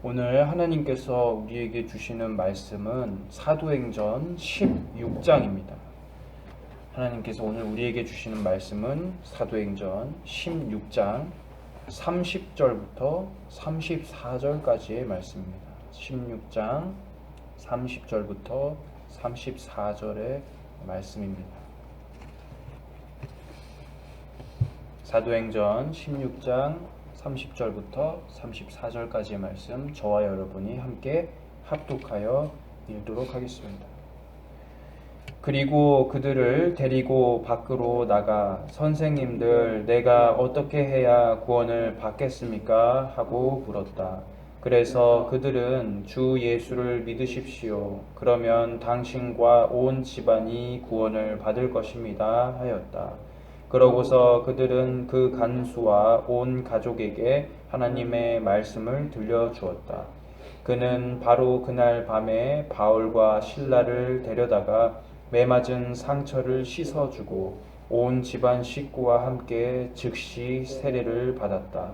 오늘 하나님께서 우리에게 주시는 말씀은 사도행전 16장입니다. 하나님께서 오늘 우리에게 주시는 말씀은 사도행전 16장 30절부터 34절까지의 말씀입니다. 16장 30절부터 34절의 말씀입니다. 사도행전 16장 30절부터 34절까지의 말씀, 저와 여러분이 함께 합독하여 읽도록 하겠습니다. 그리고 그들을 데리고 밖으로 나가 선생님들, 내가 어떻게 해야 구원을 받겠습니까? 하고 물었다. 그래서 그들은 주 예수를 믿으십시오. 그러면 당신과 온 집안이 구원을 받을 것입니다. 하였다. 그러고서 그들은 그 간수와 온 가족에게 하나님의 말씀을 들려주었다. 그는 바로 그날 밤에 바울과 실라를 데려다가 매맞은 상처를 씻어주고 온 집안 식구와 함께 즉시 세례를 받았다.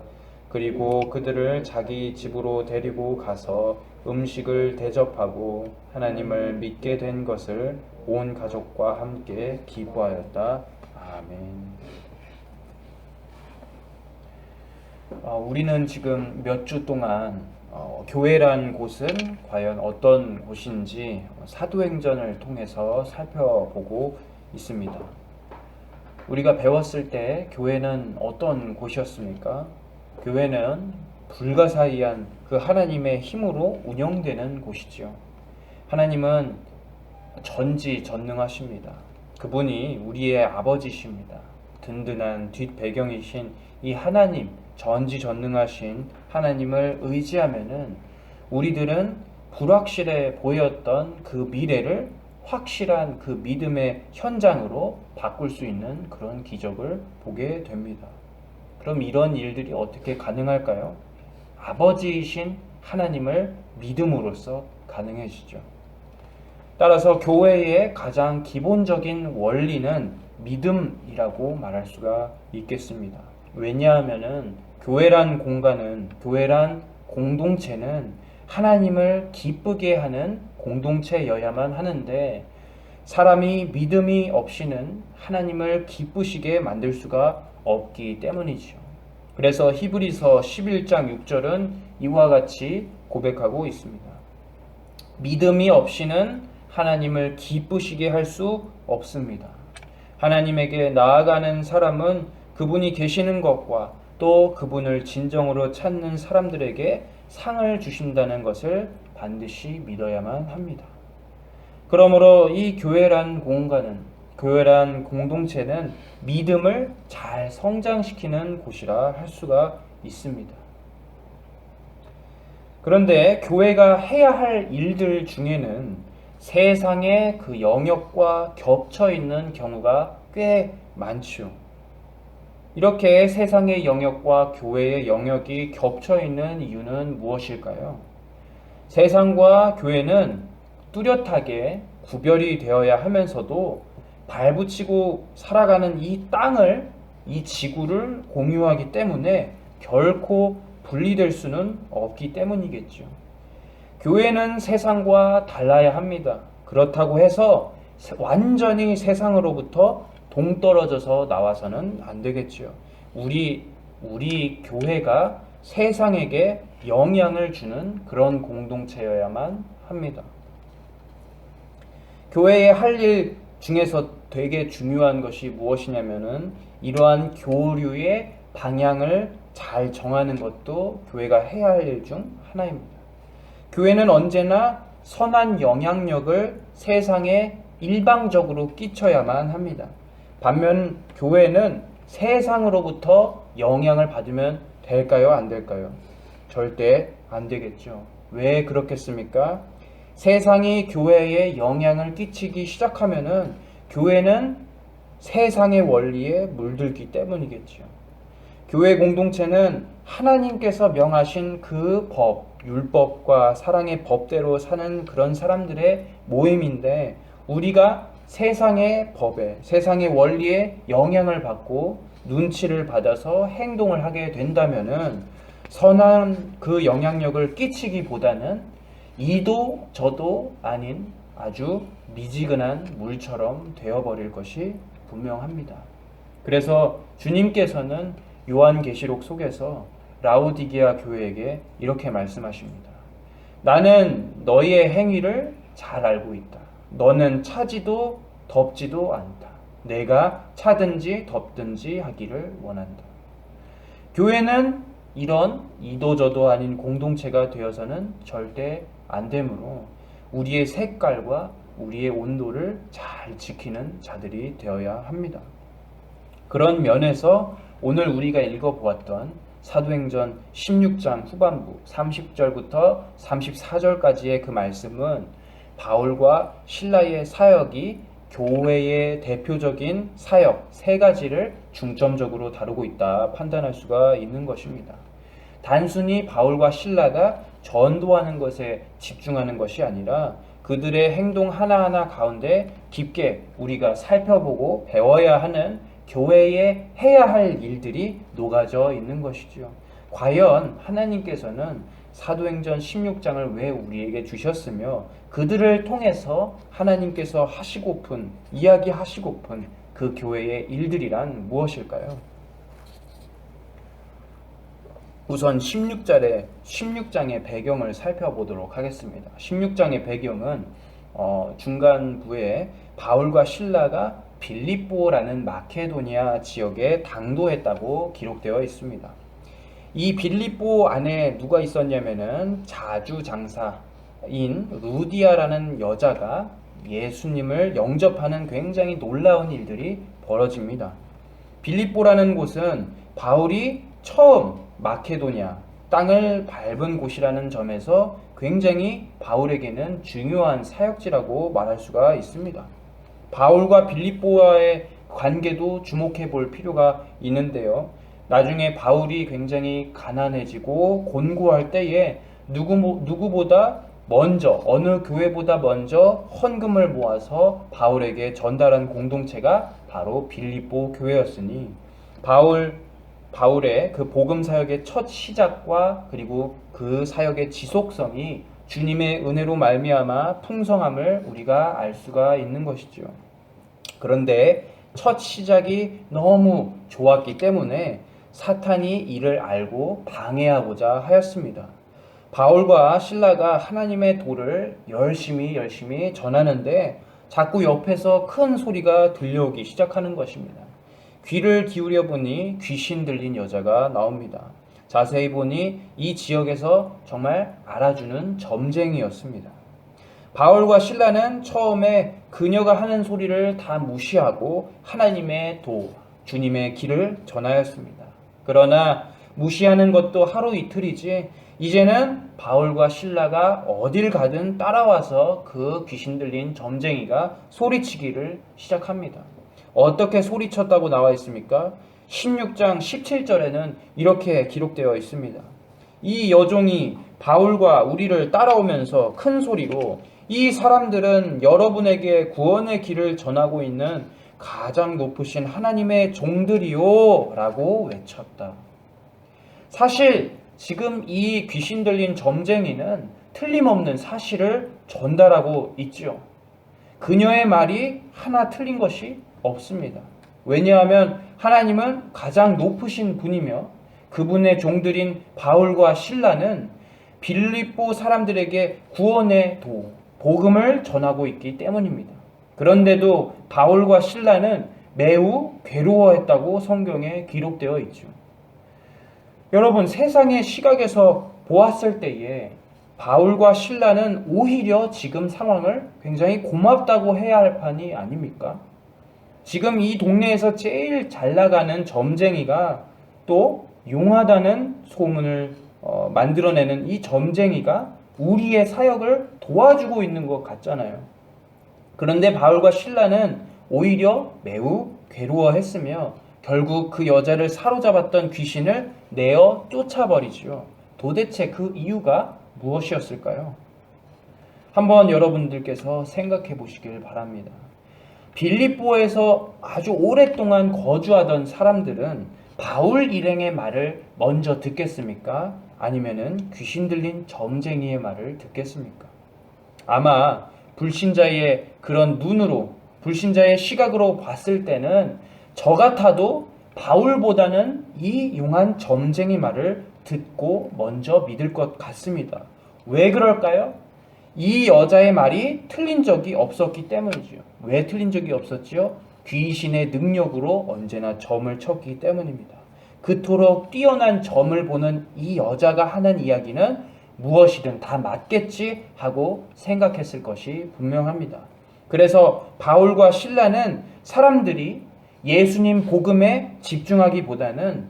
그리고 그들을 자기 집으로 데리고 가서 음식을 대접하고 하나님을 믿게 된 것을 온 가족과 함께 기뻐하였다. 아멘. 우리는 지금 몇 주 동안 교회란 곳은 과연 어떤 곳인지 사도행전을 통해서 살펴보고 있습니다. 우리가 배웠을 때 교회는 어떤 곳이었습니까? 교회는 불가사의한 그 하나님의 힘으로 운영되는 곳이죠. 하나님은 전지전능하십니다. 그분이 우리의 아버지십니다. 든든한 뒷배경이신 이 하나님, 전지전능하신 하나님을 의지하면은 우리들은 불확실해 보였던 그 미래를 확실한 그 믿음의 현장으로 바꿀 수 있는 그런 기적을 보게 됩니다. 그럼 이런 일들이 어떻게 가능할까요? 아버지이신 하나님을 믿음으로써 가능해지죠. 따라서 교회의 가장 기본적인 원리는 믿음이라고 말할 수가 있겠습니다. 왜냐하면은 교회란 공간은, 교회란 공동체는 하나님을 기쁘게 하는 공동체여야만 하는데 사람이 믿음이 없이는 하나님을 기쁘시게 만들 수가 없기 때문이죠. 그래서 히브리서 11장 6절은 이와 같이 고백하고 있습니다. 믿음이 없이는 하나님을 기쁘시게 할 수 없습니다. 하나님에게 나아가는 사람은 그분이 계시는 것과 또 그분을 진정으로 찾는 사람들에게 상을 주신다는 것을 반드시 믿어야만 합니다. 그러므로 이 교회란 공간은, 교회란 공동체는 믿음을 잘 성장시키는 곳이라 할 수가 있습니다. 그런데 교회가 해야 할 일들 중에는 세상의 그 영역과 겹쳐 있는 경우가 꽤 많죠. 이렇게 세상의 영역과 교회의 영역이 겹쳐 있는 이유는 무엇일까요? 세상과 교회는 뚜렷하게 구별이 되어야 하면서도 발붙이고 살아가는 이 땅을, 이 지구를 공유하기 때문에 결코 분리될 수는 없기 때문이겠죠. 교회는 세상과 달라야 합니다. 그렇다고 해서 완전히 세상으로부터 동떨어져서 나와서는 안 되겠죠. 우리 교회가 세상에게 영향을 주는 그런 공동체여야만 합니다. 교회의 할 일 중에서 되게 중요한 것이 무엇이냐면은 이러한 교류의 방향을 잘 정하는 것도 교회가 해야 할 일 중 하나입니다. 교회는 언제나 선한 영향력을 세상에 일방적으로 끼쳐야만 합니다. 반면 교회는 세상으로부터 영향을 받으면 될까요? 안 될까요? 절대 안 되겠죠. 왜 그렇겠습니까? 세상이 교회에 영향을 끼치기 시작하면은 교회는 세상의 원리에 물들기 때문이겠죠. 교회 공동체는 하나님께서 명하신 그 법, 율법과 사랑의 법대로 사는 그런 사람들의 모임인데 우리가 세상의 법에, 세상의 원리에 영향을 받고 눈치를 받아서 행동을 하게 된다면은 선한 그 영향력을 끼치기보다는 이도 저도 아닌 아주 미지근한 물처럼 되어버릴 것이 분명합니다. 그래서 주님께서는 요한계시록 속에서 라오디게아 교회에게 이렇게 말씀하십니다. 나는 너희의 행위를 잘 알고 있다. 너는 차지도 덥지도 않다. 내가 차든지 덥든지 하기를 원한다. 교회는 이런 이도저도 아닌 공동체가 되어서는 절대 안 되므로 우리의 색깔과 우리의 온도를 잘 지키는 자들이 되어야 합니다. 그런 면에서 오늘 우리가 읽어보았던 사도행전 16장 후반부 30절부터 34절까지의 그 말씀은 바울과 실라의 사역이 교회의 대표적인 사역 세 가지를 중점적으로 다루고 있다 판단할 수가 있는 것입니다. 단순히 바울과 실라가 전도하는 것에 집중하는 것이 아니라 그들의 행동 하나하나 가운데 깊게 우리가 살펴보고 배워야 하는 교회에 해야 할 일들이 녹아져 있는 것이죠. 과연 하나님께서는 사도행전 16장을 왜 우리에게 주셨으며 그들을 통해서 하나님께서 하시고픈 이야기하시고픈 그 교회의 일들이란 무엇일까요? 우선 16장의 배경을 살펴보도록 하겠습니다. 16장의 배경은 중간부에 바울과 실라가 빌립보라는 마케도니아 지역에 당도했다고 기록되어 있습니다. 이 빌립보 안에 누가 있었냐면은 자주장사인 루디아라는 여자가 예수님을 영접하는 굉장히 놀라운 일들이 벌어집니다. 빌립보라는 곳은 바울이 처음 마케도니아 땅을 밟은 곳이라는 점에서 굉장히 바울에게는 중요한 사역지라고 말할 수가 있습니다. 바울과 빌립보와의 관계도 주목해 볼 필요가 있는데요. 나중에 바울이 굉장히 가난해지고 곤고할 때에 누구보다 먼저 어느 교회보다 먼저 헌금을 모아서 바울에게 전달한 공동체가 바로 빌립보 교회였으니 바울의 그 복음 사역의 첫 시작과 그리고 그 사역의 지속성이 주님의 은혜로 말미암아 풍성함을 우리가 알 수가 있는 것이죠. 그런데 첫 시작이 너무 좋았기 때문에 사탄이 이를 알고 방해하고자 하였습니다. 바울과 실라가 하나님의 도를 열심히 전하는데 자꾸 옆에서 큰 소리가 들려오기 시작하는 것입니다. 귀를 기울여 보니 귀신 들린 여자가 나옵니다. 자세히 보니 이 지역에서 정말 알아주는 점쟁이였습니다. 바울과 실라는 처음에 그녀가 하는 소리를 다 무시하고 하나님의 도, 주님의 길을 전하였습니다. 그러나 무시하는 것도 하루 이틀이지 이제는 바울과 실라가 어딜 가든 따라와서 그 귀신 들린 점쟁이가 소리치기를 시작합니다. 어떻게 소리쳤다고 나와 있습니까? 16장 17절에는 이렇게 기록되어 있습니다. 이 여종이 바울과 우리를 따라오면서 큰 소리로 이 사람들은 여러분에게 구원의 길을 전하고 있는 가장 높으신 하나님의 종들이요 라고 외쳤다. 사실 지금 이 귀신 들린 점쟁이는 틀림없는 사실을 전달하고 있죠. 그녀의 말이 하나 틀린 것이 없습니다. 왜냐하면 하나님은 가장 높으신 분이며 그분의 종들인 바울과 실라는 빌립보 사람들에게 구원의 도, 복음을 전하고 있기 때문입니다. 그런데도 바울과 실라는 매우 괴로워했다고 성경에 기록되어 있죠. 여러분, 세상의 시각에서 보았을 때에 바울과 실라는 오히려 지금 상황을 굉장히 고맙다고 해야 할 판이 아닙니까? 지금 이 동네에서 제일 잘 나가는 점쟁이가 또 용하다는 소문을 만들어내는 이 점쟁이가 우리의 사역을 도와주고 있는 것 같잖아요. 그런데 바울과 실라는 오히려 매우 괴로워했으며 결국 그 여자를 사로잡았던 귀신을 내어 쫓아버리지요. 도대체 그 이유가 무엇이었을까요? 한번 여러분들께서 생각해 보시길 바랍니다. 빌립보에서 아주 오랫동안 거주하던 사람들은 바울 일행의 말을 먼저 듣겠습니까? 아니면은 귀신 들린 점쟁이의 말을 듣겠습니까? 아마 불신자의 그런 눈으로, 불신자의 시각으로 봤을 때는 저 같아도 바울보다는 이 용한 점쟁이 말을 듣고 먼저 믿을 것 같습니다. 왜 그럴까요? 이 여자의 말이 틀린 적이 없었기 때문이죠. 왜 틀린 적이 없었지요? 귀신의 능력으로 언제나 점을 쳤기 때문입니다. 그토록 뛰어난 점을 보는 이 여자가 하는 이야기는 무엇이든 다 맞겠지 하고 생각했을 것이 분명합니다. 그래서 바울과 실라는 사람들이 예수님 복음에 집중하기보다는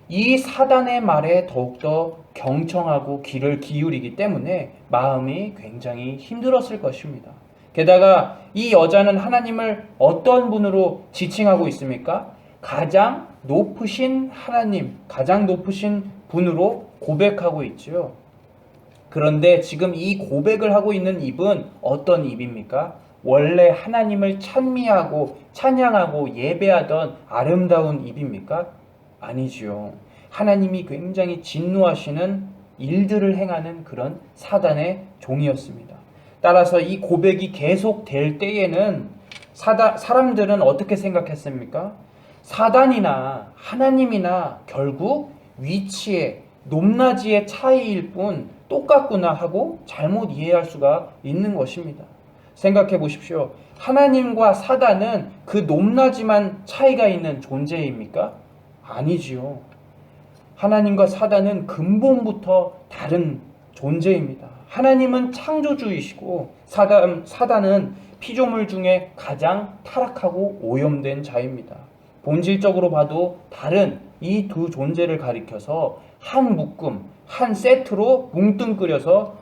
이 사단의 말에 더욱더 경청하고 귀를 기울이기 때문에 마음이 굉장히 힘들었을 것입니다. 게다가 이 여자는 하나님을 어떤 분으로 지칭하고 있습니까? 가장 높으신 하나님, 가장 높으신 분으로 고백하고 있지요. 그런데 지금 이 고백을 하고 있는 입은 어떤 입입니까? 원래 하나님을 찬미하고 찬양하고 예배하던 아름다운 입입니까? 아니지요. 하나님이 굉장히 진노하시는 일들을 행하는 그런 사단의 종이었습니다. 따라서 이 고백이 계속될 때에는 사람들은 어떻게 생각했습니까? 사단이나 하나님이나 결국 위치의 높낮이의 차이일 뿐 똑같구나 하고 잘못 이해할 수가 있는 것입니다. 생각해 보십시오. 하나님과 사단은 그 높낮이만 차이가 있는 존재입니까? 아니지요. 하나님과 사단은 근본부터 다른 존재입니다. 하나님은 창조주이시고 사단은 피조물 중에 가장 타락하고 오염된 자입니다. 본질적으로 봐도 다른 이 두 존재를 가리켜서 한 묶음, 한 세트로 뭉뚱그려서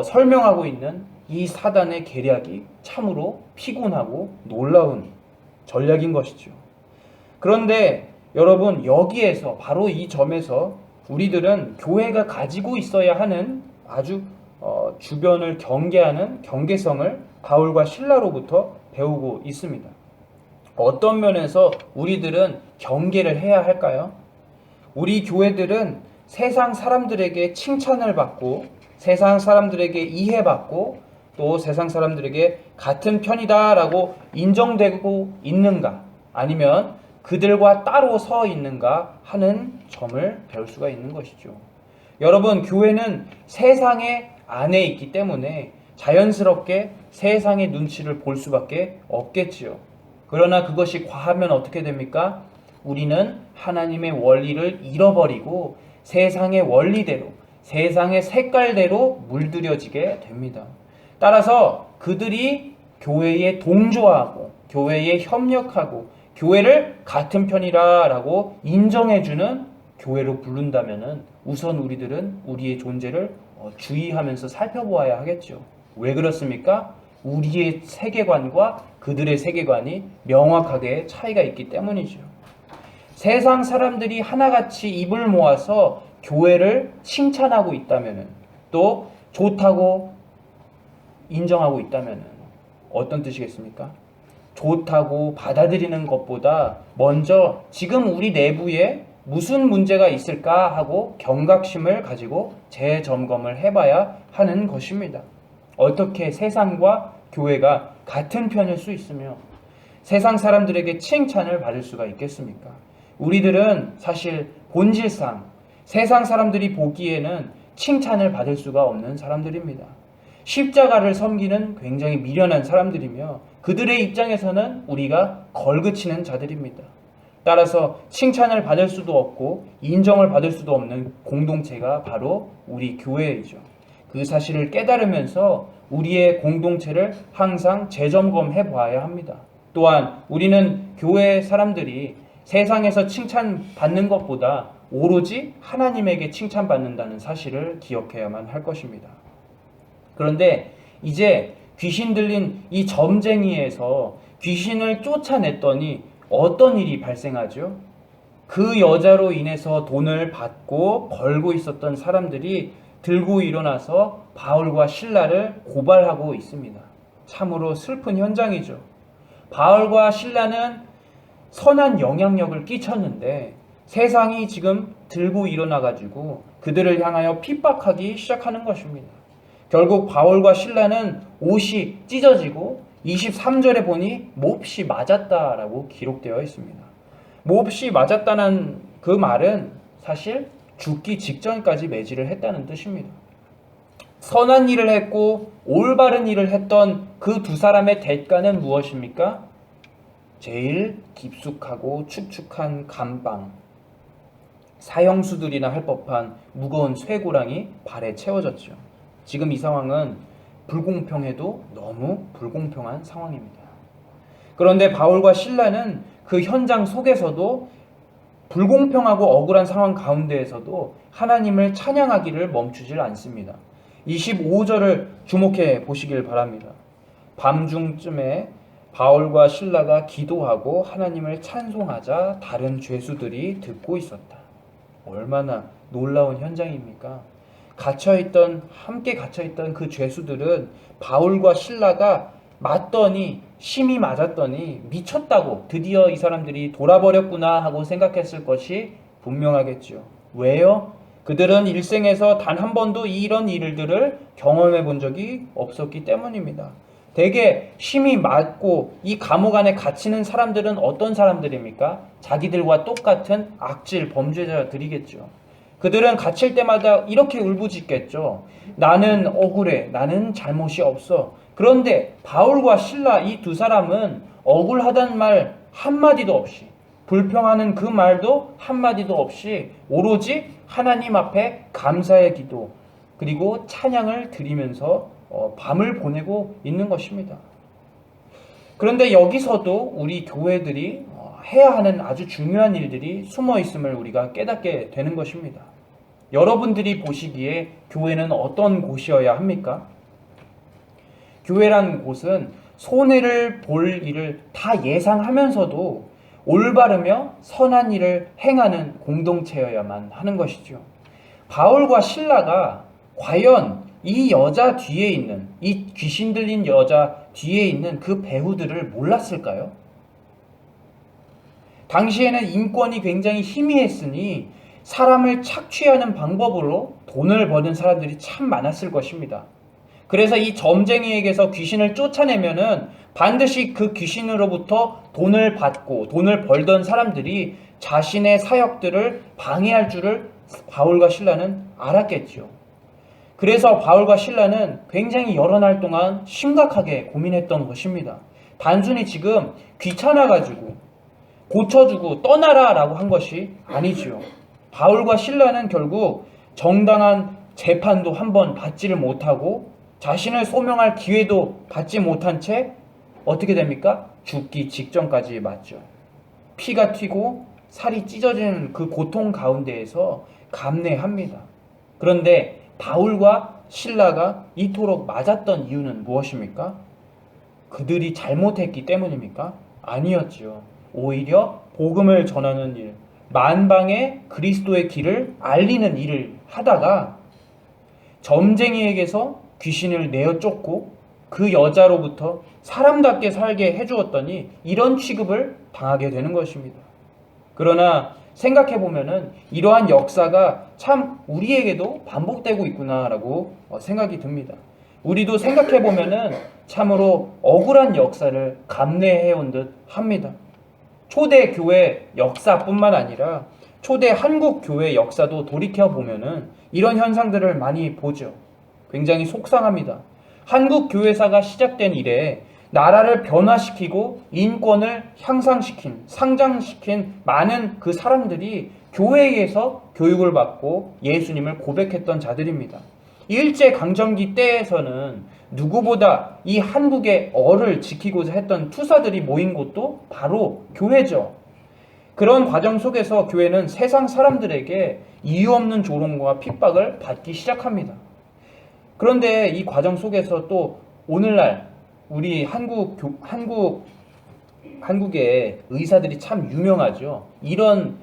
설명하고 있는 이 사단의 계략이 참으로 피곤하고 놀라운 전략인 것이죠. 그런데 여러분, 여기에서 바로 이 점에서 우리들은 교회가 가지고 있어야 하는 아주 주변을 경계하는 경계성을 바울과 실라로부터 배우고 있습니다. 어떤 면에서 우리들은 경계를 해야 할까요? 우리 교회들은 세상 사람들에게 칭찬을 받고 세상 사람들에게 이해받고 또 세상 사람들에게 같은 편이다라고 인정되고 있는가, 아니면 그들과 따로 서 있는가 하는 점을 배울 수가 있는 것이죠. 여러분, 교회는 세상의 안에 있기 때문에 자연스럽게 세상의 눈치를 볼 수밖에 없겠지요. 그러나 그것이 과하면 어떻게 됩니까? 우리는 하나님의 원리를 잃어버리고 세상의 원리대로, 세상의 색깔대로 물들여지게 됩니다. 따라서 그들이 교회에 동조하고 교회에 협력하고 교회를 같은 편이라고 인정해주는 교회로 부른다면 우선 우리들은 우리의 존재를 주의하면서 살펴보아야 하겠죠. 왜 그렇습니까? 우리의 세계관과 그들의 세계관이 명확하게 차이가 있기 때문이죠. 세상 사람들이 하나같이 입을 모아서 교회를 칭찬하고 있다면, 또 좋다고 인정하고 있다면 어떤 뜻이겠습니까? 좋다고 받아들이는 것보다 먼저 지금 우리 내부에 무슨 문제가 있을까 하고 경각심을 가지고 재점검을 해봐야 하는 것입니다. 어떻게 세상과 교회가 같은 편일 수 있으며 세상 사람들에게 칭찬을 받을 수가 있겠습니까? 우리들은 사실 본질상 세상 사람들이 보기에는 칭찬을 받을 수가 없는 사람들입니다. 십자가를 섬기는 굉장히 미련한 사람들이며 그들의 입장에서는 우리가 걸그치는 자들입니다. 따라서 칭찬을 받을 수도 없고 인정을 받을 수도 없는 공동체가 바로 우리 교회이죠. 그 사실을 깨달으면서 우리의 공동체를 항상 재점검해 보아야 합니다. 또한 우리는 교회 사람들이 세상에서 칭찬받는 것보다 오로지 하나님에게 칭찬받는다는 사실을 기억해야만 할 것입니다. 그런데 이제 귀신 들린 이 점쟁이에서 귀신을 쫓아냈더니 어떤 일이 발생하죠? 그 여자로 인해서 돈을 받고 벌고 있었던 사람들이 들고 일어나서 바울과 실라를 고발하고 있습니다. 참으로 슬픈 현장이죠. 바울과 실라는 선한 영향력을 끼쳤는데 세상이 지금 들고 일어나가지고 그들을 향하여 핍박하기 시작하는 것입니다. 결국 바울과 실라는 옷이 찢어지고 23절에 보니 몹시 맞았다라고 기록되어 있습니다. 몹시 맞았다는 그 말은 사실 죽기 직전까지 매질을 했다는 뜻입니다. 선한 일을 했고 올바른 일을 했던 그 두 사람의 대가는 무엇입니까? 제일 깊숙하고 축축한 감방, 사형수들이나 할 법한 무거운 쇠고랑이 발에 채워졌죠. 지금 이 상황은 불공평해도 너무 불공평한 상황입니다. 그런데 바울과 실라는 그 현장 속에서도 불공평하고 억울한 상황 가운데에서도 하나님을 찬양하기를 멈추질 않습니다. 25절을 주목해 보시길 바랍니다. 밤중쯤에 바울과 실라가 기도하고 하나님을 찬송하자 다른 죄수들이 듣고 있었다. 얼마나 놀라운 현장입니까? 함께 갇혀있던 그 죄수들은 바울과 실라가 심히 맞았더니 미쳤다고, 드디어 이 사람들이 돌아버렸구나 하고 생각했을 것이 분명하겠죠. 왜요? 그들은 일생에서 단 한 번도 이런 일들을 경험해 본 적이 없었기 때문입니다. 대개 심히 맞고 이 감옥 안에 갇히는 사람들은 어떤 사람들입니까? 자기들과 똑같은 악질 범죄자들이겠죠. 그들은 갇힐 때마다 이렇게 울부짖겠죠. 나는 억울해. 나는 잘못이 없어. 그런데 바울과 실라 이 두 사람은 억울하단 말 한마디도 없이, 불평하는 그 말도 한마디도 없이 오로지 하나님 앞에 감사의 기도 그리고 찬양을 드리면서 밤을 보내고 있는 것입니다. 그런데 여기서도 우리 교회들이 해야 하는 아주 중요한 일들이 숨어 있음을 우리가 깨닫게 되는 것입니다. 여러분들이 보시기에 교회는 어떤 곳이어야 합니까? 교회라는 곳은 손해를 볼 일을 다 예상하면서도 올바르며 선한 일을 행하는 공동체여야만 하는 것이죠. 바울과 실라가 과연 이 여자 뒤에 있는, 이 귀신 들린 여자 뒤에 있는 그 배후들을 몰랐을까요? 당시에는 인권이 굉장히 희미했으니 사람을 착취하는 방법으로 돈을 버는 사람들이 참 많았을 것입니다. 그래서 이 점쟁이에게서 귀신을 쫓아내면은 반드시 그 귀신으로부터 돈을 받고 돈을 벌던 사람들이 자신의 사역들을 방해할 줄을 바울과 실라는 알았겠죠. 그래서 바울과 실라는 굉장히 여러 날 동안 심각하게 고민했던 것입니다. 단순히 지금 귀찮아가지고 고쳐주고 떠나라 라고 한 것이 아니지요. 바울과 실라는 결국 정당한 재판도 한번 받지를 못하고 자신을 소명할 기회도 받지 못한 채 어떻게 됩니까? 죽기 직전까지 맞죠. 피가 튀고 살이 찢어지는 그 고통 가운데에서 감내합니다. 그런데 바울과 실라가 이토록 맞았던 이유는 무엇입니까? 그들이 잘못했기 때문입니까? 아니었지요. 오히려 복음을 전하는 일, 만방에 그리스도의 길을 알리는 일을 하다가 점쟁이에게서 귀신을 내어 쫓고 그 여자로부터 사람답게 살게 해주었더니 이런 취급을 당하게 되는 것입니다. 그러나 생각해보면은 이러한 역사가 참 우리에게도 반복되고 있구나라고 생각이 듭니다. 우리도 생각해보면은 참으로 억울한 역사를 감내해온 듯 합니다. 초대 교회 역사뿐만 아니라 초대 한국 교회 역사도 돌이켜보면은 이런 현상들을 많이 보죠. 굉장히 속상합니다. 한국 교회사가 시작된 이래 나라를 변화시키고 인권을 향상시킨, 상장시킨 많은 그 사람들이 교회에서 교육을 받고 예수님을 고백했던 자들입니다. 일제강점기 때에서는 누구보다 이 한국의 어를 지키고자 했던 투사들이 모인 곳도 바로 교회죠. 그런 과정 속에서 교회는 세상 사람들에게 이유 없는 조롱과 핍박을 받기 시작합니다. 그런데 이 과정 속에서 또 오늘날 우리 한국의 의사들이 참 유명하죠. 이런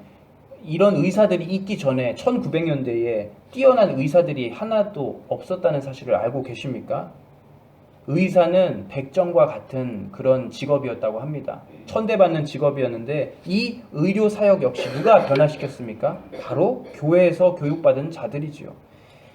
의사들이 있기 전에 1900년대에 뛰어난 의사들이 하나도 없었다는 사실을 알고 계십니까? 의사는 백정과 같은 그런 직업이었다고 합니다. 천대받는 직업이었는데 이 의료 사역 역시 누가 변화시켰습니까? 바로 교회에서 교육받은 자들이지요.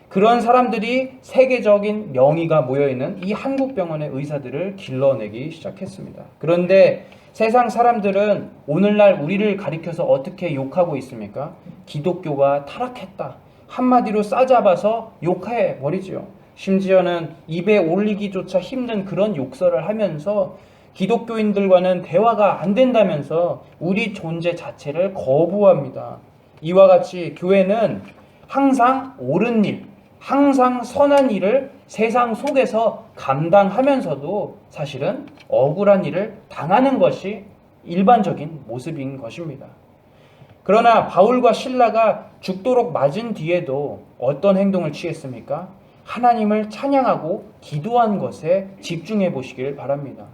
그런 사람들이 세계적인 명의가 모여있는 이 한국병원의 의사들을 길러내기 시작했습니다. 그런데 세상 사람들은 오늘날 우리를 가리켜서 어떻게 욕하고 있습니까? 기독교가 타락했다. 한마디로 싸잡아서 욕해 버리지요. 심지어는 입에 올리기조차 힘든 그런 욕설을 하면서 기독교인들과는 대화가 안 된다면서 우리 존재 자체를 거부합니다. 이와 같이 교회는 항상 옳은 일, 항상 선한 일을 세상 속에서 감당하면서도 사실은 억울한 일을 당하는 것이 일반적인 모습인 것입니다. 그러나 바울과 실라가 죽도록 맞은 뒤에도 어떤 행동을 취했습니까? 하나님을 찬양하고 기도한 것에 집중해 보시길 바랍니다.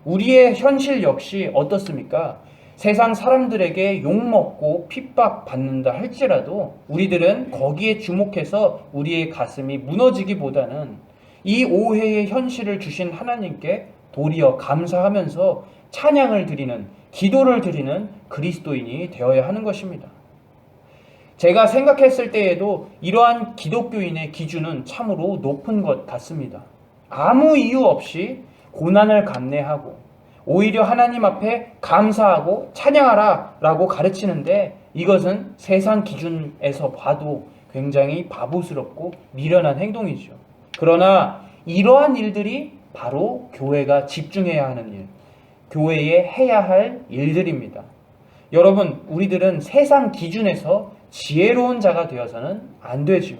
우리의 현실 역시 어떻습니까? 세상 사람들에게 욕먹고 핍박받는다 할지라도 우리들은 거기에 주목해서 우리의 가슴이 무너지기보다는 이 오해의 현실을 주신 하나님께 도리어 감사하면서 찬양을 드리는, 기도를 드리는 그리스도인이 되어야 하는 것입니다. 제가 생각했을 때에도 이러한 기독교인의 기준은 참으로 높은 것 같습니다. 아무 이유 없이 고난을 감내하고 오히려 하나님 앞에 감사하고 찬양하라 라고 가르치는데 이것은 세상 기준에서 봐도 굉장히 바보스럽고 미련한 행동이죠. 그러나 이러한 일들이 바로 교회가 집중해야 하는 일, 교회에 해야 할 일들입니다. 여러분, 우리들은 세상 기준에서 지혜로운 자가 되어서는 안 되지요.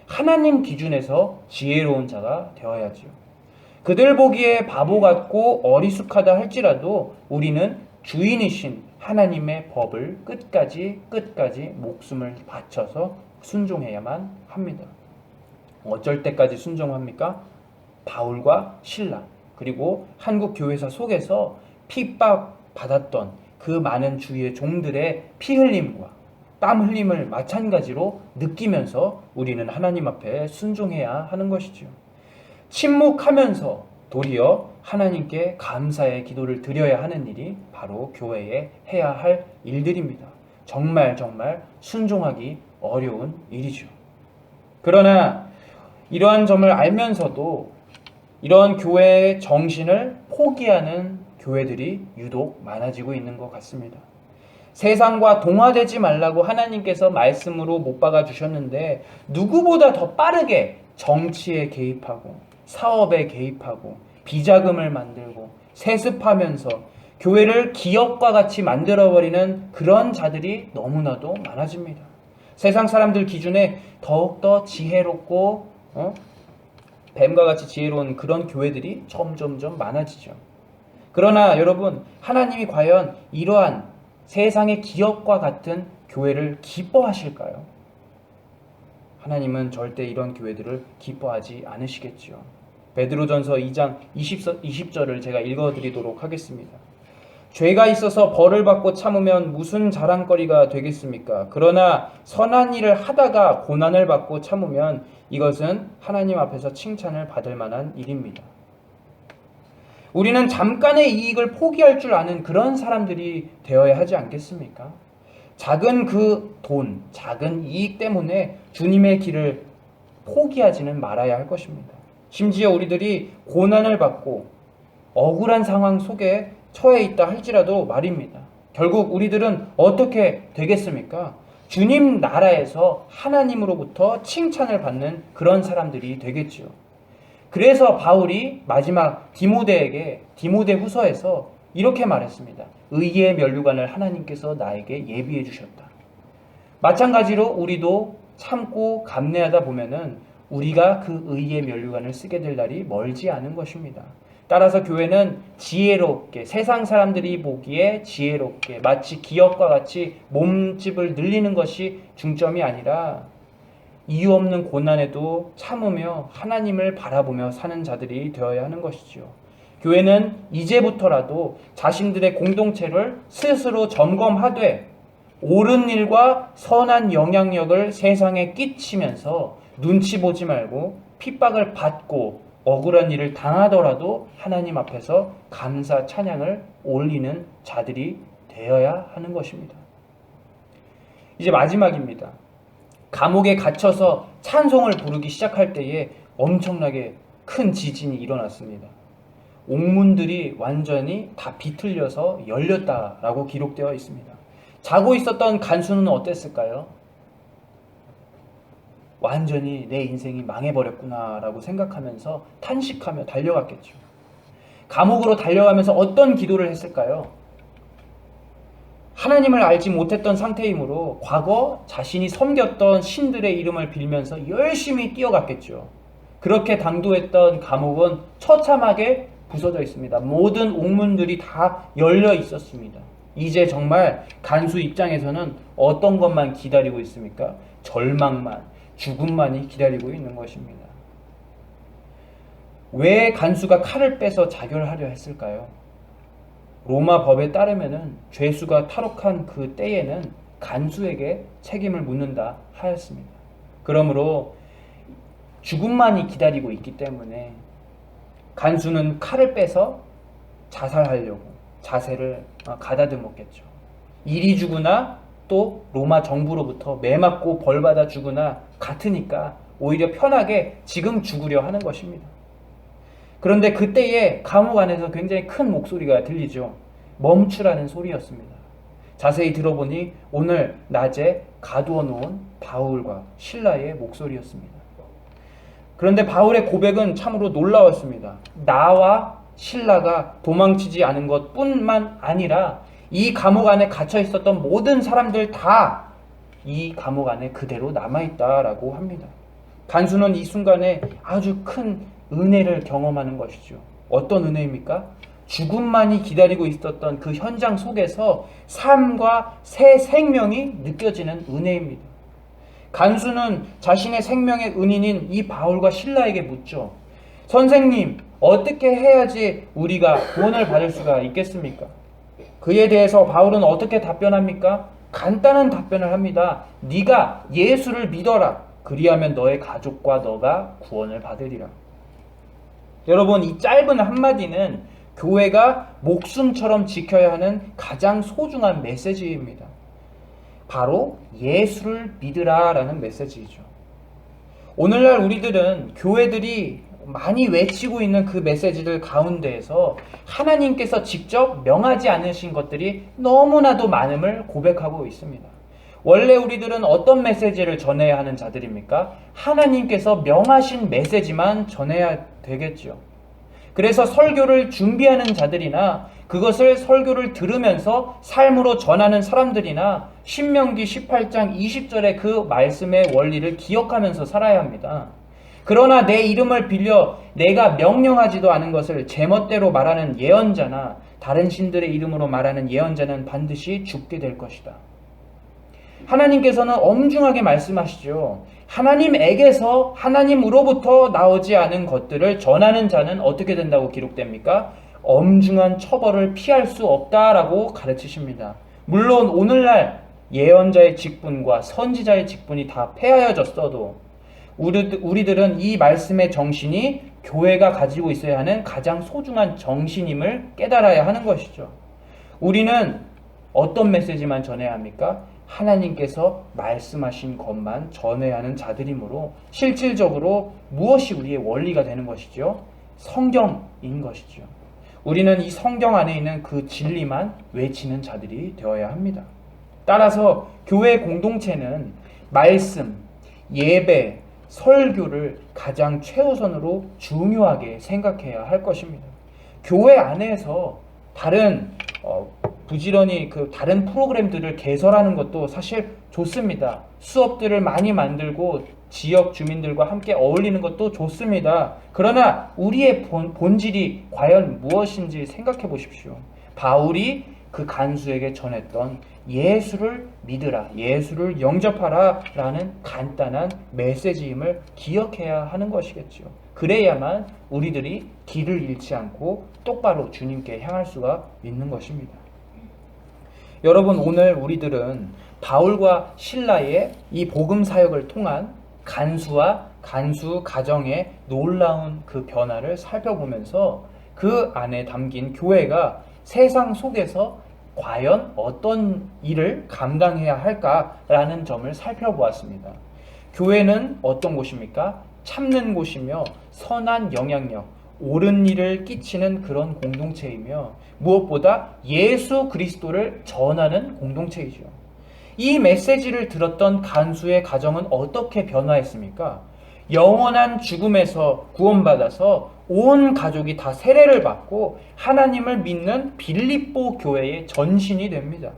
하나님 기준에서 지혜로운 자가 되어야지요. 그들 보기에 바보 같고 어리숙하다 할지라도 우리는 주인이신 하나님의 법을 끝까지 목숨을 바쳐서 순종해야만 합니다. 어쩔 때까지 순종합니까? 바울과 실라 그리고 한국 교회사 속에서 핍박받았던 그 많은 주의 종들의 피 흘림과 땀 흘림을 마찬가지로 느끼면서 우리는 하나님 앞에 순종해야 하는 것이지요. 침묵하면서 도리어 하나님께 감사의 기도를 드려야 하는 일이 바로 교회에 해야 할 일들입니다. 정말 순종하기 어려운 일이죠. 그러나 이러한 점을 알면서도 이런 교회의 정신을 포기하는 교회들이 유독 많아지고 있는 것 같습니다. 세상과 동화되지 말라고 하나님께서 말씀으로 못 박아 주셨는데 누구보다 더 빠르게 정치에 개입하고 사업에 개입하고 비자금을 만들고 세습하면서 교회를 기업과 같이 만들어버리는 그런 자들이 너무나도 많아집니다. 세상 사람들 기준에 더욱더 지혜롭고 뱀과 같이 지혜로운 그런 교회들이 점점점 많아지죠. 그러나 여러분, 하나님이 과연 이러한 세상의 기업과 같은 교회를 기뻐하실까요? 하나님은 절대 이런 교회들을 기뻐하지 않으시겠지요. 베드로전서 2장 20절을 제가 읽어드리도록 하겠습니다. 죄가 있어서 벌을 받고 참으면 무슨 자랑거리가 되겠습니까? 그러나 선한 일을 하다가 고난을 받고 참으면 이것은 하나님 앞에서 칭찬을 받을 만한 일입니다. 우리는 잠깐의 이익을 포기할 줄 아는 그런 사람들이 되어야 하지 않겠습니까? 작은 그 돈, 작은 이익 때문에 주님의 길을 포기하지는 말아야 할 것입니다. 심지어 우리들이 고난을 받고 억울한 상황 속에 처해 있다 할지라도 말입니다. 결국 우리들은 어떻게 되겠습니까? 주님 나라에서 하나님으로부터 칭찬을 받는 그런 사람들이 되겠지요. 그래서 바울이 마지막 디모데후서에서 이렇게 말했습니다. 의의 면류관을 하나님께서 나에게 예비해 주셨다. 마찬가지로 우리도 참고 감내하다 보면은 우리가 그 의의 면류관을 쓰게 될 날이 멀지 않은 것입니다. 따라서 교회는 지혜롭게, 세상 사람들이 보기에 지혜롭게 마치 기업과 같이 몸집을 늘리는 것이 중점이 아니라 이유 없는 고난에도 참으며 하나님을 바라보며 사는 자들이 되어야 하는 것이죠. 교회는 이제부터라도 자신들의 공동체를 스스로 점검하되 옳은 일과 선한 영향력을 세상에 끼치면서 눈치 보지 말고 핍박을 받고 억울한 일을 당하더라도 하나님 앞에서 감사 찬양을 올리는 자들이 되어야 하는 것입니다. 이제 마지막입니다. 감옥에 갇혀서 찬송을 부르기 시작할 때에 엄청나게 큰 지진이 일어났습니다. 옥문들이 완전히 다 비틀려서 열렸다라고 기록되어 있습니다. 자고 있었던 간수는 어땠을까요? 완전히 내 인생이 망해버렸구나라고 생각하면서 탄식하며 달려갔겠죠. 감옥으로 달려가면서 어떤 기도를 했을까요? 하나님을 알지 못했던 상태이므로 과거 자신이 섬겼던 신들의 이름을 빌면서 열심히 뛰어갔겠죠. 그렇게 당도했던 감옥은 처참하게 부서져 있습니다. 모든 옥문들이 다 열려 있었습니다. 이제 정말 간수 입장에서는 어떤 것만 기다리고 있습니까? 절망만, 죽음만이 기다리고 있는 것입니다. 왜 간수가 칼을 빼서 자결하려 했을까요? 로마 법에 따르면은 죄수가 탈옥한 그 때에는 간수에게 책임을 묻는다 하였습니다. 그러므로 죽음만이 기다리고 있기 때문에 간수는 칼을 빼서 자살하려고 자세를 가다듬었겠죠. 이리 죽으나 또 로마 정부로부터 매맞고 벌받아 죽으나 같으니까 오히려 편하게 지금 죽으려 하는 것입니다. 그런데 그때에 감옥 안에서 굉장히 큰 목소리가 들리죠. 멈추라는 소리였습니다. 자세히 들어보니 오늘 낮에 가두어 놓은 바울과 실라의 목소리였습니다. 그런데 바울의 고백은 참으로 놀라웠습니다. 나와 실라가 도망치지 않은 것뿐만 아니라 이 감옥 안에 갇혀 있었던 모든 사람들 다 이 감옥 안에 그대로 남아있다라고 합니다. 간수는 이 순간에 아주 큰 은혜를 경험하는 것이죠. 어떤 은혜입니까? 죽음만이 기다리고 있었던 그 현장 속에서 삶과 새 생명이 느껴지는 은혜입니다. 간수는 자신의 생명의 은인인 이 바울과 실라에게 묻죠. 선생님, 어떻게 해야지 우리가 구원을 받을 수가 있겠습니까? 그에 대해서 바울은 어떻게 답변합니까? 간단한 답변을 합니다. 네가 예수를 믿어라. 그리하면 너의 가족과 너가 구원을 받으리라. 여러분, 이 짧은 한마디는 교회가 목숨처럼 지켜야 하는 가장 소중한 메시지입니다. 바로 예수를 믿으라 라는 메시지이죠. 오늘날 우리들은 교회들이 많이 외치고 있는 그 메시지들 가운데에서 하나님께서 직접 명하지 않으신 것들이 너무나도 많음을 고백하고 있습니다. 원래 우리들은 어떤 메시지를 전해야 하는 자들입니까? 하나님께서 명하신 메시지만 전해야 되겠죠. 그래서 설교를 준비하는 자들이나 그것을 설교를 들으면서 삶으로 전하는 사람들이나 신명기 18장 20절의 그 말씀의 원리를 기억하면서 살아야 합니다. 그러나 내 이름을 빌려 내가 명령하지도 않은 것을 제멋대로 말하는 예언자나 다른 신들의 이름으로 말하는 예언자는 반드시 죽게 될 것이다. 하나님께서는 엄중하게 말씀하시죠. 하나님에게서 하나님으로부터 나오지 않은 것들을 전하는 자는 어떻게 된다고 기록됩니까? 엄중한 처벌을 피할 수 없다라고 가르치십니다. 물론 오늘날 예언자의 직분과 선지자의 직분이 다 폐하여졌어도 우리들은 이 말씀의 정신이 교회가 가지고 있어야 하는 가장 소중한 정신임을 깨달아야 하는 것이죠. 우리는 어떤 메시지만 전해야 합니까? 하나님께서 말씀하신 것만 전해야 하는 자들이므로 실질적으로 무엇이 우리의 원리가 되는 것이죠? 성경인 것이죠. 우리는 이 성경 안에 있는 그 진리만 외치는 자들이 되어야 합니다. 따라서 교회 공동체는 말씀, 예배, 설교를 가장 최우선으로 중요하게 생각해야 할 것입니다. 교회 안에서 다른 부지런히 그 다른 프로그램들을 개설하는 것도 사실 좋습니다. 수업들을 많이 만들고 지역 주민들과 함께 어울리는 것도 좋습니다. 그러나 우리의 본질이 과연 무엇인지 생각해 보십시오. 바울이 그 간수에게 전했던 예수를 믿으라, 예수를 영접하라 라는 간단한 메시지임을 기억해야 하는 것이겠죠. 그래야만 우리들이 길을 잃지 않고 똑바로 주님께 향할 수가 있는 것입니다. 여러분, 오늘 우리들은 바울과 실라의 이 복음 사역을 통한 간수와 간수 가정의 놀라운 그 변화를 살펴보면서 그 안에 담긴 교회가 세상 속에서 과연 어떤 일을 감당해야 할까라는 점을 살펴보았습니다. 교회는 어떤 곳입니까? 참는 곳이며 선한 영향력, 옳은 일을 끼치는 그런 공동체이며 무엇보다 예수 그리스도를 전하는 공동체이죠. 이 메시지를 들었던 간수의 가정은 어떻게 변화했습니까? 영원한 죽음에서 구원받아서 온 가족이 다 세례를 받고 하나님을 믿는 빌립보 교회의 전신이 됩니다.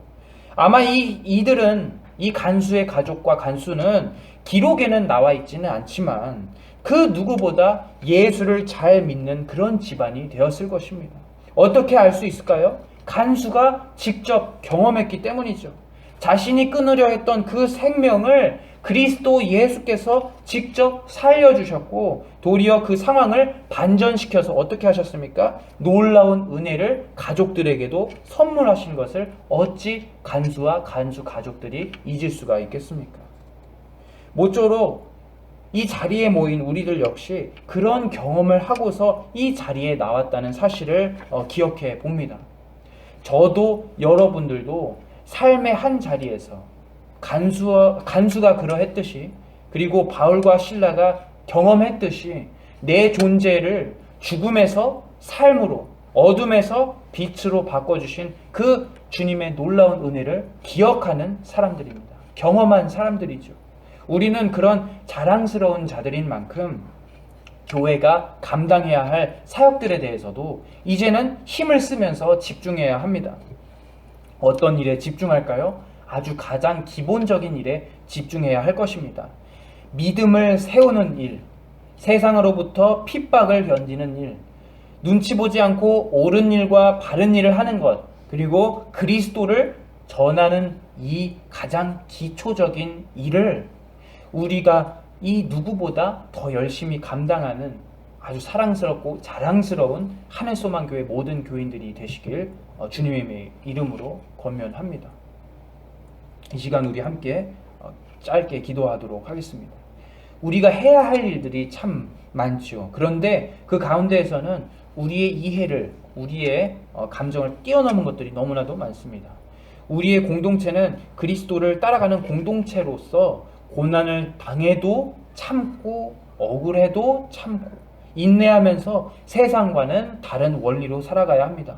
아마 이 간수의 가족과 간수는 기록에는 나와 있지는 않지만 그 누구보다 예수를 잘 믿는 그런 집안이 되었을 것입니다. 어떻게 알 수 있을까요? 간수가 직접 경험했기 때문이죠. 자신이 끊으려 했던 그 생명을 그리스도 예수께서 직접 살려주셨고 도리어 그 상황을 반전시켜서 어떻게 하셨습니까? 놀라운 은혜를 가족들에게도 선물하신 것을 어찌 간수와 간수 가족들이 잊을 수가 있겠습니까? 모쪼록 이 자리에 모인 우리들 역시 그런 경험을 하고서 이 자리에 나왔다는 사실을 기억해 봅니다. 저도 여러분들도 삶의 한 자리에서 간수가 그러했듯이 그리고 바울과 실라가 경험했듯이 내 존재를 죽음에서 삶으로 어둠에서 빛으로 바꿔주신 그 주님의 놀라운 은혜를 기억하는 사람들입니다. 경험한 사람들이죠. 우리는 그런 자랑스러운 자들인 만큼 교회가 감당해야 할 사역들에 대해서도 이제는 힘을 쓰면서 집중해야 합니다. 어떤 일에 집중할까요? 아주 가장 기본적인 일에 집중해야 할 것입니다. 믿음을 세우는 일, 세상으로부터 핍박을 견디는 일, 눈치 보지 않고 옳은 일과 바른 일을 하는 것, 그리고 그리스도를 전하는 이 가장 기초적인 일을 우리가 이 누구보다 더 열심히 감당하는 아주 사랑스럽고 자랑스러운 하늘소망교회 모든 교인들이 되시길 주님의 이름으로 권면합니다. 이 시간 우리 함께 짧게 기도하도록 하겠습니다. 우리가 해야 할 일들이 참 많죠. 그런데 그 가운데에서는 우리의 이해를, 우리의 감정을 뛰어넘은 것들이 너무나도 많습니다. 우리의 공동체는 그리스도를 따라가는 공동체로서 고난을 당해도 참고 억울해도 참고 인내하면서 세상과는 다른 원리로 살아가야 합니다.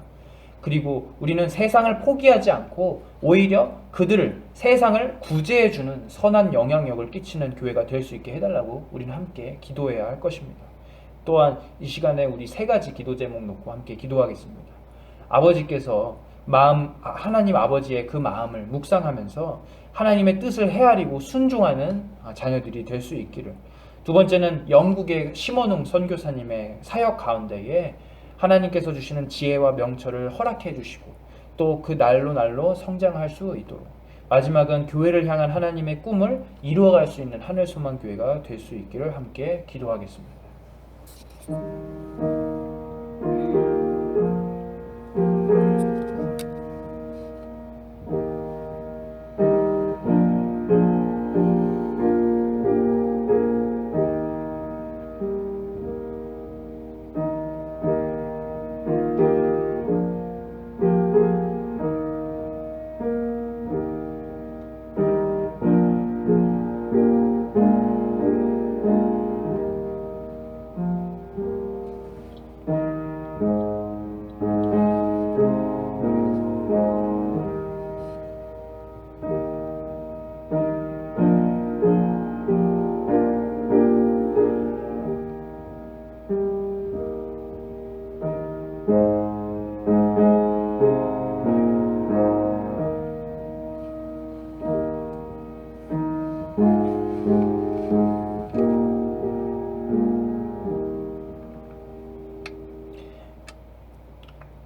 그리고 우리는 세상을 포기하지 않고 오히려 그들을 세상을 구제해주는 선한 영향력을 끼치는 교회가 될 수 있게 해달라고 우리는 함께 기도해야 할 것입니다. 또한 이 시간에 우리 세 가지 기도 제목 놓고 함께 기도하겠습니다. 아버지께서 하나님 아버지의 그 마음을 묵상하면서 하나님의 뜻을 헤아리고 순종하는 자녀들이 될 수 있기를. 두 번째는 영국의 심원웅 선교사님의 사역 가운데에 하나님께서 주시는 지혜와 명철을 허락해 주시고 또 그 날로 성장할 수 있도록, 마지막은 교회를 향한 하나님의 꿈을 이루어갈 수 있는 하늘소망교회가 될 수 있기를 함께 기도하겠습니다.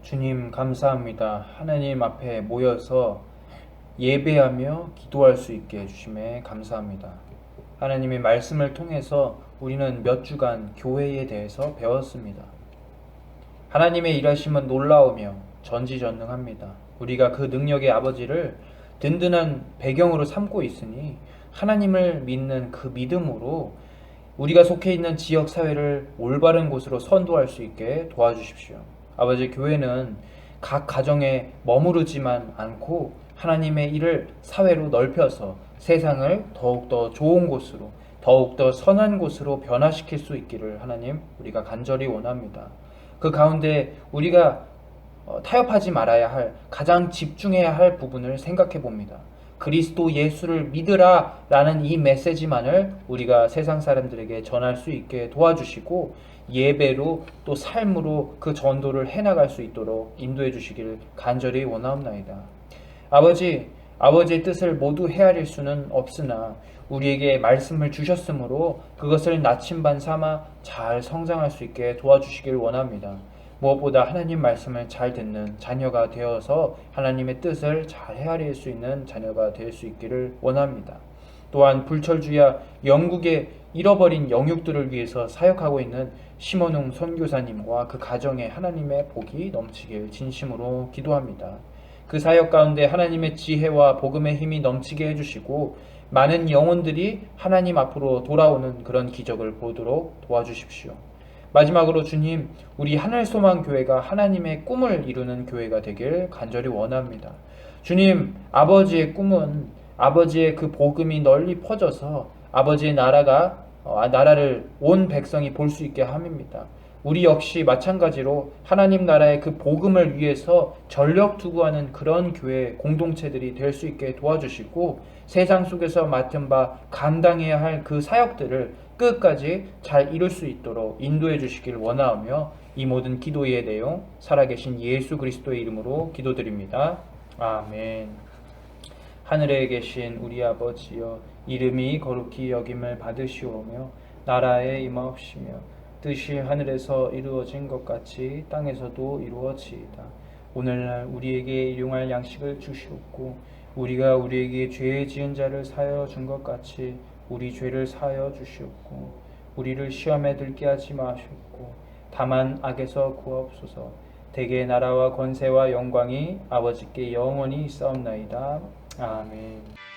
주님 감사합니다. 하나님 앞에 모여서 예배하며 기도할 수 있게 해주심에 감사합니다. 하나님의 말씀을 통해서 우리는 몇 주간 교회에 대해서 배웠습니다. 하나님의 일하심은 놀라우며 전지전능합니다. 우리가 그 능력의 아버지를 든든한 배경으로 삼고 있으니 하나님을 믿는 그 믿음으로 우리가 속해 있는 지역 사회를 올바른 곳으로 선도할 수 있게 도와주십시오. 아버지, 교회는 각 가정에 머무르지만 않고 하나님의 일을 사회로 넓혀서 세상을 더욱더 좋은 곳으로, 더욱더 선한 곳으로 변화시킬 수 있기를 하나님, 우리가 간절히 원합니다. 그 가운데 우리가 타협하지 말아야 할, 가장 집중해야 할 부분을 생각해 봅니다. 그리스도 예수를 믿으라 라는 이 메시지만을 우리가 세상 사람들에게 전할 수 있게 도와주시고, 예배로 또 삶으로 그 전도를 해나갈 수 있도록 인도해 주시기를 간절히 원하옵나이다. 아버지의 뜻을 모두 헤아릴 수는 없으나 우리에게 말씀을 주셨으므로 그것을 나침반 삼아 잘 성장할 수 있게 도와주시길 원합니다. 무엇보다 하나님 말씀을 잘 듣는 자녀가 되어서 하나님의 뜻을 잘 헤아릴 수 있는 자녀가 될 수 있기를 원합니다. 또한 불철주야 영국의 잃어버린 영육들을 위해서 사역하고 있는 심원웅 선교사님과 그 가정에 하나님의 복이 넘치길 진심으로 기도합니다. 그 사역 가운데 하나님의 지혜와 복음의 힘이 넘치게 해주시고 많은 영혼들이 하나님 앞으로 돌아오는 그런 기적을 보도록 도와주십시오. 마지막으로 주님, 우리 하늘소망교회가 하나님의 꿈을 이루는 교회가 되길 간절히 원합니다. 주님, 아버지의 꿈은 아버지의 그 복음이 널리 퍼져서 아버지의 나라를 온 백성이 볼 수 있게 함입니다. 우리 역시 마찬가지로 하나님 나라의 그 복음을 위해서 전력 투구하는 그런 교회 공동체들이 될 수 있게 도와주시고, 세상 속에서 맡은 바 감당해야 할 그 사역들을 끝까지 잘 이룰 수 있도록 인도해 주시길 원하오며, 이 모든 기도의 내용 살아계신 예수 그리스도의 이름으로 기도드립니다. 아멘. 하늘에 계신 우리 아버지여, 이름이 거룩히 여김을 받으시오며 나라에 임하옵시며 뜻이 하늘에서 이루어진 것 같이 땅에서도 이루어지이다. 오늘날 우리에게 일용할 양식을 주시옵고 우리가 우리에게 죄 지은 자를 사하여 준 것 같이 우리 죄를 사하여 주시옵고 우리를 시험에 들게 하지 마시옵고 다만 악에서 구하옵소서. 대개 나라와 권세와 영광이 아버지께 영원히 있사옵나이다. 아멘.